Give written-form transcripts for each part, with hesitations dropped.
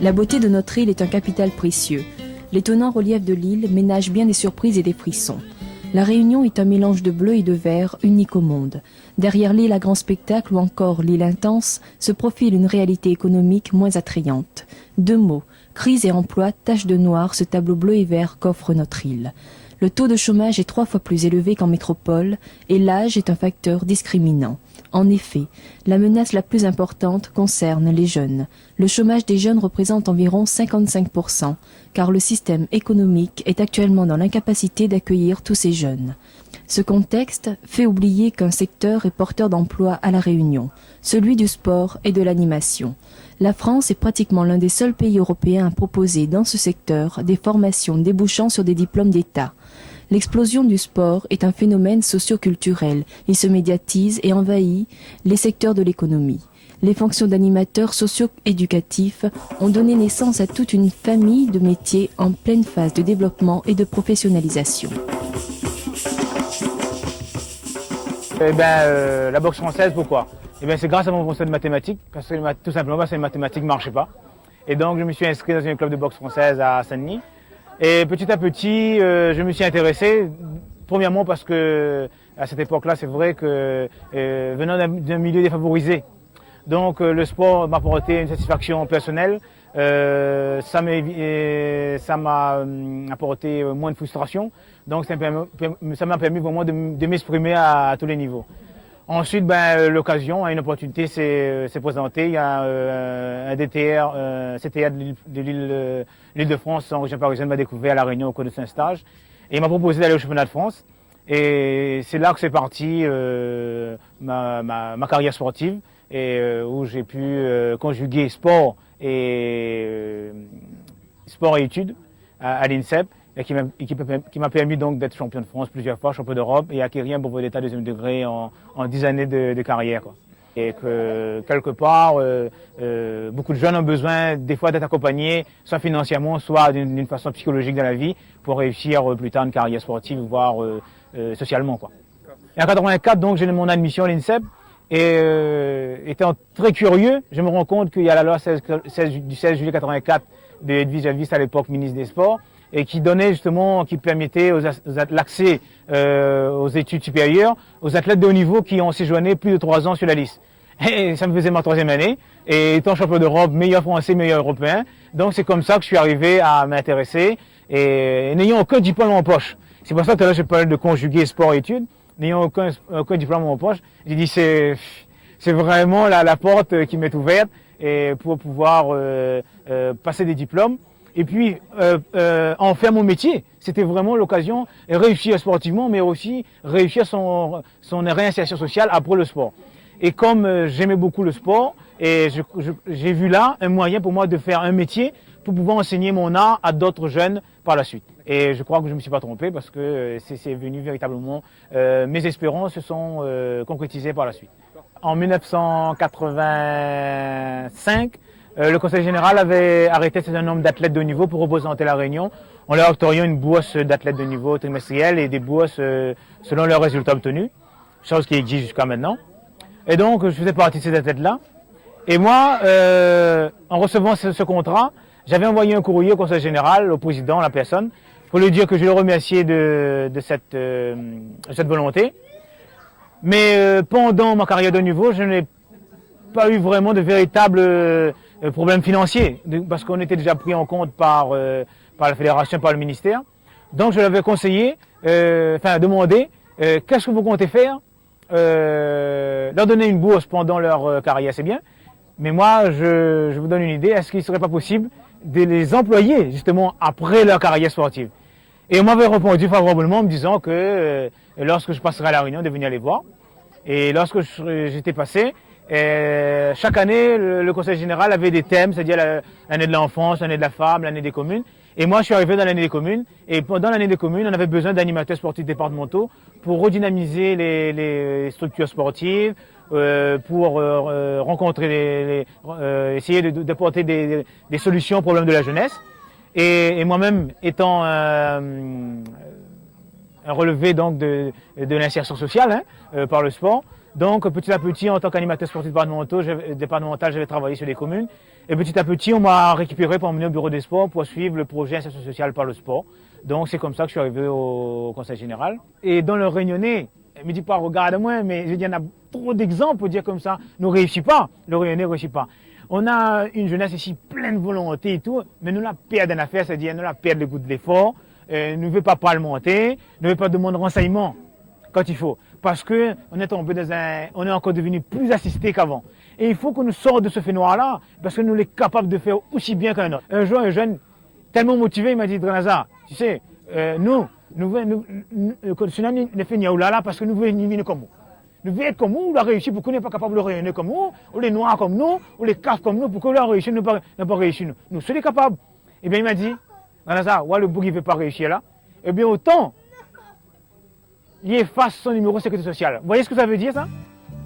La beauté de notre île est un capital précieux. L'étonnant relief de l'île ménage bien des surprises et des frissons. La Réunion est un mélange de bleu et de vert unique au monde. Derrière l'île à grand spectacle ou encore l'île intense se profile une réalité économique moins attrayante. Deux mots, crise et emploi, taches de noir, ce tableau bleu et vert qu'offre notre île. Le taux de chômage est 3 fois plus élevé qu'en métropole et l'âge est un facteur discriminant. En effet, la menace la plus importante concerne les jeunes. Le chômage des jeunes représente environ 55%, car le système économique est actuellement dans l'incapacité d'accueillir tous ces jeunes. Ce contexte fait oublier qu'un secteur est porteur d'emplois à La Réunion, celui du sport et de l'animation. La France est pratiquement l'un des seuls pays européens à proposer dans ce secteur des formations débouchant sur des diplômes d'État. L'explosion du sport est un phénomène socio-culturel. Il se médiatise et envahit les secteurs de l'économie. Les fonctions d'animateurs socio-éducatifs ont donné naissance à toute une famille de métiers en pleine phase de développement et de professionnalisation. La boxe française, pourquoi? C'est grâce à mon professeur de mathématiques, parce que tout simplement parce que les mathématiques ne marchaient pas. Et donc je me suis inscrit dans un club de boxe française à Saint-Denis. Et petit à petit, je me suis intéressé, premièrement parce que à cette époque-là, c'est vrai que venant d'un milieu défavorisé, donc le sport m'a apporté une satisfaction personnelle, ça m'a apporté moins de frustration, donc ça m'a permis vraiment de m'exprimer à tous les niveaux. Ensuite, l'occasion, une opportunité s'est présentée. Il y a un DTR, CTA de l'Île-de-France en région parisienne m'a découvert à La Réunion au cours de son stage. Et il m'a proposé d'aller au championnat de France. Et c'est là que c'est parti ma carrière sportive, et où j'ai pu conjuguer sport et études à l'INSEP. Et qui m'a permis donc d'être champion de France plusieurs fois, champion d'Europe, et acquérir un brevet d'état deuxième degré en 10 années de carrière, quoi. Et que quelque part, beaucoup de jeunes ont besoin des fois d'être accompagnés, soit financièrement, soit d'une façon psychologique dans la vie, pour réussir plus tard une carrière sportive, voire socialement, quoi. Et en 84, donc, j'ai eu mon admission à l'INSEP, et étant très curieux, je me rends compte qu'il y a la loi du 16 juillet 84 de Edwige Javis, à l'époque ministre des Sports, et qui donnait justement, qui permettait l'accès aux études supérieures aux athlètes de haut niveau qui ont séjourné plus de 3 ans sur la liste. Et ça me faisait ma 3e année, et étant champion d'Europe, meilleur français, meilleur européen, donc c'est comme ça que je suis arrivé à m'intéresser, et n'ayant aucun diplôme en poche. C'est pour ça que là je parlais de conjuguer sport et études, n'ayant aucun diplôme en poche, j'ai dit c'est vraiment la porte qui m'est ouverte, et pour pouvoir passer des diplômes. Et puis, en faire mon métier, c'était vraiment l'occasion de réussir sportivement, mais aussi réussir son réinsertion sociale après le sport. Et comme j'aimais beaucoup le sport, et j'ai vu là un moyen pour moi de faire un métier pour pouvoir enseigner mon art à d'autres jeunes par la suite. Et je crois que je ne me suis pas trompé, parce que c'est venu véritablement, mes espérances se sont concrétisées par la suite. En 1985, le Conseil général avait arrêté un certain nombre d'athlètes de haut niveau pour représenter la Réunion, en leur octroyant une bourse d'athlètes de niveau trimestrielle et des bourses selon leurs résultats obtenus, chose qui existe jusqu'à maintenant. Et donc, je faisais partie de ces athlètes-là. Et moi, en recevant ce contrat, j'avais envoyé un courrier au Conseil général, au président, la personne, pour lui dire que je le remerciais de cette volonté. Mais pendant ma carrière de haut niveau, je n'ai pas eu vraiment de véritables problèmes financiers, parce qu'on était déjà pris en compte par la fédération, par le ministère. Donc je l'avais conseillé, demandé, qu'est-ce que vous comptez faire? Leur donner une bourse pendant leur carrière, c'est bien, mais moi je vous donne une idée, est-ce qu'il ne serait pas possible de les employer justement après leur carrière sportive? Et on m'avait répondu favorablement en me disant que lorsque je passerai à La Réunion, de venir les voir. Et lorsque j'étais passé, chaque année, le Conseil général avait des thèmes, c'est-à-dire l'année de l'enfance, l'année de la femme, l'année des communes. Et moi, je suis arrivé dans l'année des communes. Et pendant l'année des communes, on avait besoin d'animateurs sportifs départementaux pour redynamiser les structures sportives, pour rencontrer, essayer d'apporter des solutions aux problèmes de la jeunesse. Et moi-même, étant un relevé donc de l'insertion sociale par le sport. Donc petit à petit, en tant qu'animateur sportif départemental, j'avais travaillé sur les communes. Et petit à petit, on m'a récupéré pour emmener au bureau des sports pour suivre le projet insertion sociale par le sport. Donc c'est comme ça que je suis arrivé au conseil général. Et dans le Réunionnais, je me dis pas regarde-moi, mais je dis, il y en a trop d'exemples pour dire comme ça, ne réussit pas, le Réunionnais ne réussit pas. On a une jeunesse ici pleine de volonté et tout, mais nous la perdons en affaire, c'est-à-dire nous la perdons le goût de l'effort, ne veut pas parlementer, ne veut pas demander renseignement quand il faut. Parce que on est tombé on est encore devenu plus assisté qu'avant. Et il faut qu'on nous sorte de ce fait noir-là, parce que nous sommes capables de faire aussi bien qu'un autre. Un jour, un jeune tellement motivé, il m'a dit, Dranazar, tu sais, nous, tsunami ne fait là parce que nous voulons venir comme vous. Nous voulons être comme vous, on a réussi pour qu'on n'est pas capable de rayonner comme nous, ou les noirs comme nous, ou les caves comme nous, pour qu'on a réussi, nous n'a pas réussi. Nous sommes capables. Eh bien, il m'a dit, Dranazar, ouais, le bourg, il ne veut pas réussir là. Eh bien, autant, il efface son numéro de sécurité sociale. Vous voyez ce que ça veut dire, ça?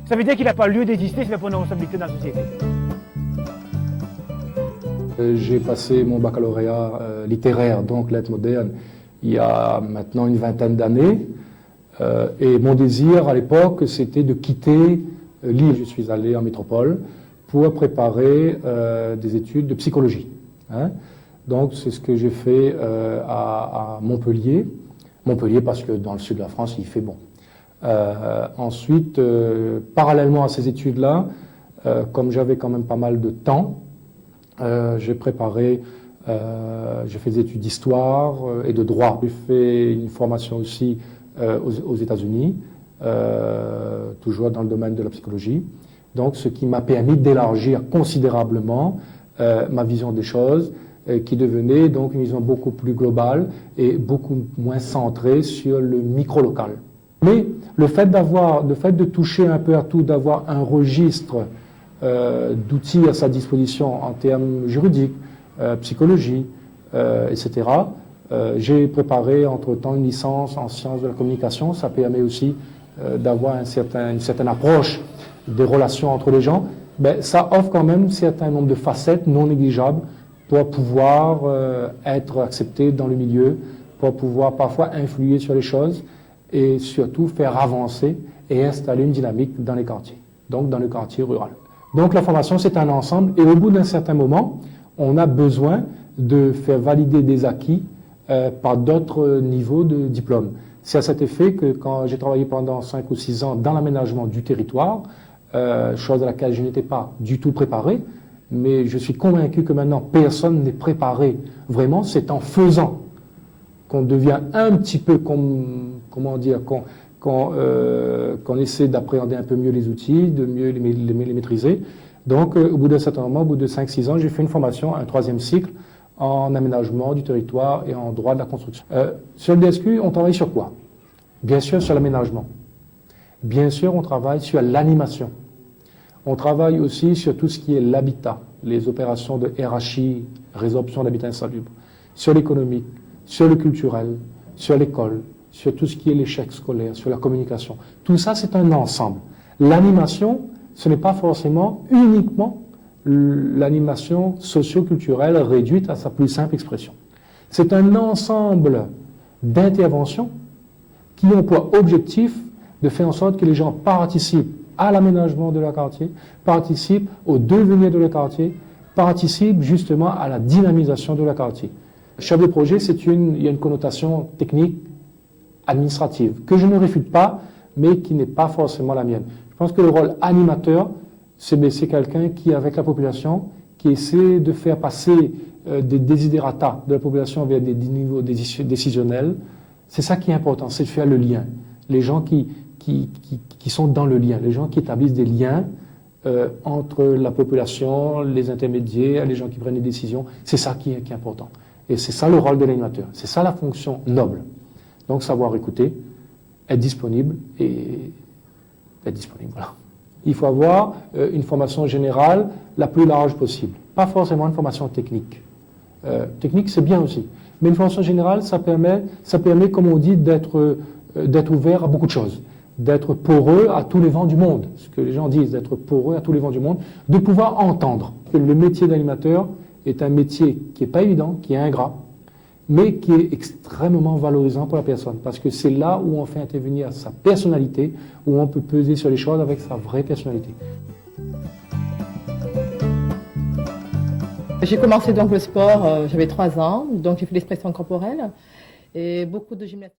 Ça veut dire qu'il n'a pas lieu d'exister, c'est n'a pas une responsabilité dans la société. J'ai passé mon baccalauréat littéraire, donc lettres modernes, il y a maintenant une vingtaine d'années. Et mon désir à l'époque, c'était de quitter Lille. Je suis allé en métropole pour préparer des études de psychologie. Donc c'est ce que j'ai fait à Montpellier. Montpellier parce que dans le sud de la France, il fait bon. Ensuite, parallèlement à ces études-là, comme j'avais quand même pas mal de temps, j'ai fait des études d'histoire et de droit. J'ai fait une formation aussi aux États-Unis, toujours dans le domaine de la psychologie. Donc, ce qui m'a permis d'élargir considérablement ma vision des choses, qui devenait donc une vision beaucoup plus globale et beaucoup moins centrée sur le micro-local. Mais le fait de toucher un peu à tout, d'avoir un registre d'outils à sa disposition en termes juridiques, psychologie, etc. J'ai préparé entre-temps une licence en sciences de la communication. Ça permet aussi d'avoir une certaine approche des relations entre les gens. Mais ça offre quand même un certain nombre de facettes non négligeables pour pouvoir être accepté dans le milieu, pour pouvoir parfois influer sur les choses et surtout faire avancer et installer une dynamique dans les quartiers, donc dans le quartier rural. Donc la formation, c'est un ensemble et au bout d'un certain moment, on a besoin de faire valider des acquis par d'autres niveaux de diplôme. C'est à cet effet que quand j'ai travaillé pendant 5 ou 6 ans dans l'aménagement du territoire, chose à laquelle je n'étais pas du tout préparé, mais je suis convaincu que maintenant personne n'est préparé. Vraiment, c'est en faisant qu'on devient un petit peu, qu'on essaie d'appréhender un peu mieux les outils, de mieux les maîtriser. Donc, au bout d'un certain moment, au bout de 5-6 ans, j'ai fait une formation, un 3e cycle, en aménagement du territoire et en droit de la construction. Sur le DSQ, on travaille sur quoi? Bien sûr, sur l'aménagement. Bien sûr, on travaille sur l'animation. On travaille aussi sur tout ce qui est l'habitat, les opérations de RHI, résorption d'habitat insalubre, sur l'économique, sur le culturel, sur l'école, sur tout ce qui est l'échec scolaire, sur la communication. Tout ça, c'est un ensemble. L'animation, ce n'est pas forcément uniquement l'animation socio-culturelle réduite à sa plus simple expression. C'est un ensemble d'interventions qui ont pour objectif de faire en sorte que les gens participent à l'aménagement de leur quartier, participent au devenir de leur quartier, participent justement à la dynamisation de leur quartier. Chef de projet, il y a une connotation technique, administrative, que je ne réfute pas, mais qui n'est pas forcément la mienne. Je pense que le rôle animateur, c'est quelqu'un qui, avec la population, qui essaie de faire passer des desiderata de la population vers des niveaux décisionnels. C'est ça qui est important, c'est de faire le lien. Les gens qui sont dans le lien, les gens qui établissent des liens entre la population, les intermédiaires, les gens qui prennent des décisions, c'est ça qui est important. Et c'est ça le rôle de l'animateur, c'est ça la fonction noble. Donc savoir écouter, être disponible et être disponible, voilà. Il faut avoir une formation générale la plus large possible. Pas forcément une formation technique. Technique, c'est bien aussi. Mais une formation générale, ça permet, comme on dit, d'être ouvert à beaucoup de choses. D'être poreux à tous les vents du monde. Ce que les gens disent, d'être poreux à tous les vents du monde. De pouvoir entendre. Le métier d'animateur est un métier qui n'est pas évident, qui est ingrat, mais qui est extrêmement valorisant pour la personne, parce que c'est là où on fait intervenir sa personnalité, où on peut peser sur les choses avec sa vraie personnalité. J'ai commencé donc le sport, j'avais 3 ans, donc j'ai fait l'expression corporelle et beaucoup de gymnastique.